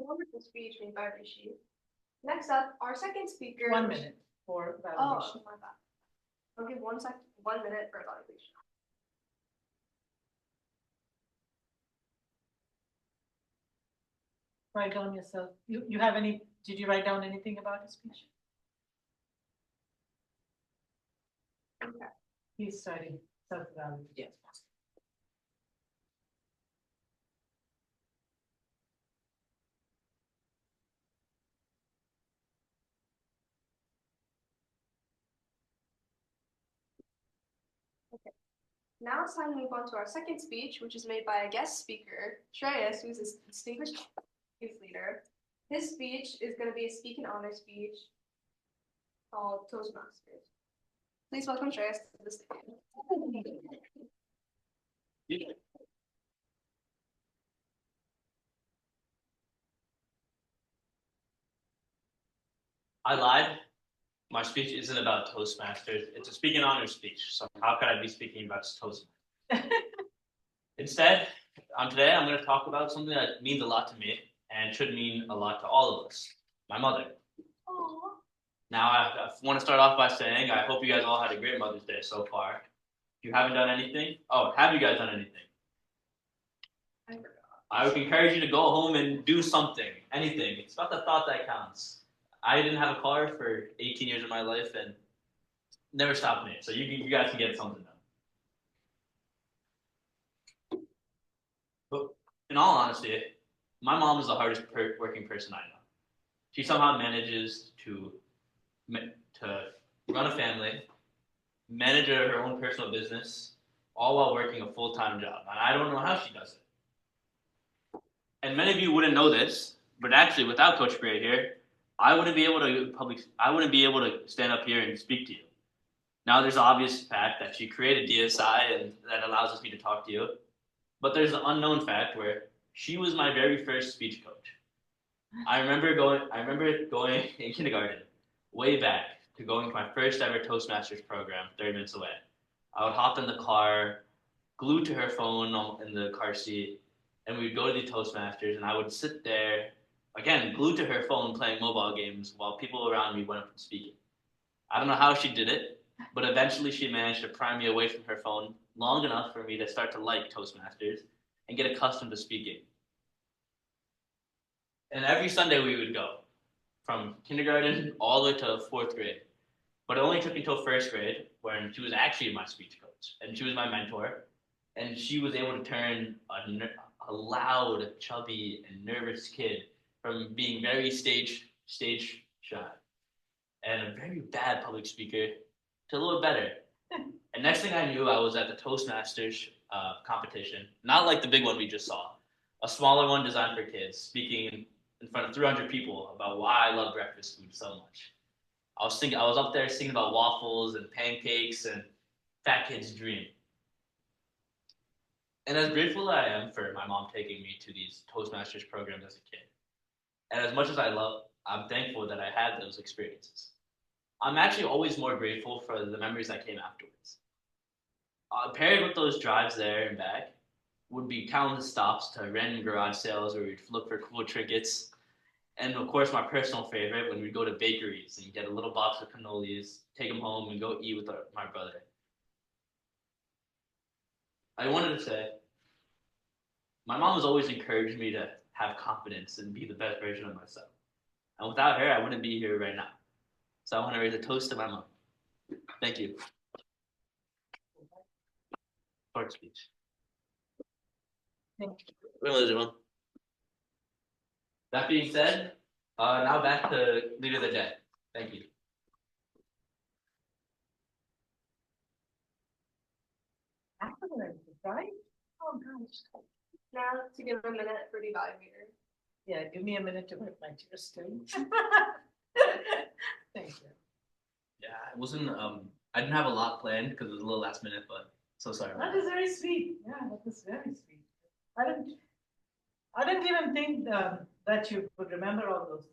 wonderful speech made by Rishi. Next up, our second speaker. 1 minute for validation. Oh, my bad. I'll give 1 minute for evaluation. Write down yourself. You have any? Did you write down anything about his speech? Okay. He's studying self-evaluation. Yes. Now it's time to move on to our second speech, which is made by a guest speaker, Shreyas, who's a distinguished youth leader. His speech is going to be a speak and honor speech called Toastmasters. Please welcome Shreyas to the stage. I lied. My speech isn't about Toastmasters. It's a speak and honor speech. So how could I be speaking about Toastmasters? Instead, today I'm going to talk about something that means a lot to me and should mean a lot to all of us. My mother. Aww. Now, I want to start off by saying I hope you guys all had a great Mother's Day so far. If you haven't done anything, have you guys done anything? I forgot. I would encourage you to go home and do something, anything. It's about the thought that counts. I didn't have a car for 18 years of my life and never stopped me. So you guys can get something done. But in all honesty, my mom is the hardest working person I know. She somehow manages to run a family, manage her own personal business, all while working a full-time job. And I don't know how she does it. And many of you wouldn't know this, but actually, without Coach Priya here, I wouldn't be able to stand up here and speak to you. Now, there's the obvious fact that she created DSI and that allows me to talk to you. But there's the unknown fact where she was my very first speech coach. I remember going in kindergarten, way back, to going to my first ever Toastmasters program, 30 minutes away. I would hop in the car, glued to her phone in the car seat, and we'd go to the Toastmasters, and I would sit there, again, glued to her phone playing mobile games while people around me went up and speaking. I don't know how she did it, but eventually she managed to pry me away from her phone long enough for me to start to like Toastmasters and get accustomed to speaking. And every Sunday we would go, from kindergarten all the way to 4th grade. But it only took until 1st grade, when she was actually my speech coach, and she was my mentor, and she was able to turn a loud, chubby, and nervous kid from being very stage shy and a very bad public speaker to a little better. And next thing I knew, I was at the Toastmasters competition, not like the big one we just saw, a smaller one designed for kids, speaking in front of 300 people about why I love breakfast food so much. I was up there singing about waffles and pancakes and fat kid's dream. And as grateful as I am for my mom taking me to these Toastmasters programs as a kid, and as much as I'm thankful that I had those experiences, I'm actually always more grateful for the memories that came afterwards. Paired with those drives there and back would be countless stops to random garage sales where we'd look for cool trinkets. And of course, my personal favorite, when we'd go to bakeries and get a little box of cannolis, take them home and go eat with my brother. I wanted to say, my mom has always encouraged me to have confidence and be the best version of myself. And without her, I wouldn't be here right now. So I want to raise a toast to my mom. Thank you. Short speech. Thank you. That being said, now back to Leader of the Day. Thank you. Right? Oh gosh. Now to give a minute for the evaluator. Yeah, give me a minute to wipe my tears too. Thank you. Yeah, it wasn't. I didn't have a lot planned because it was a little last minute, but so sorry. That is very sweet. Yeah, that was very sweet. I didn't even think that you would remember all those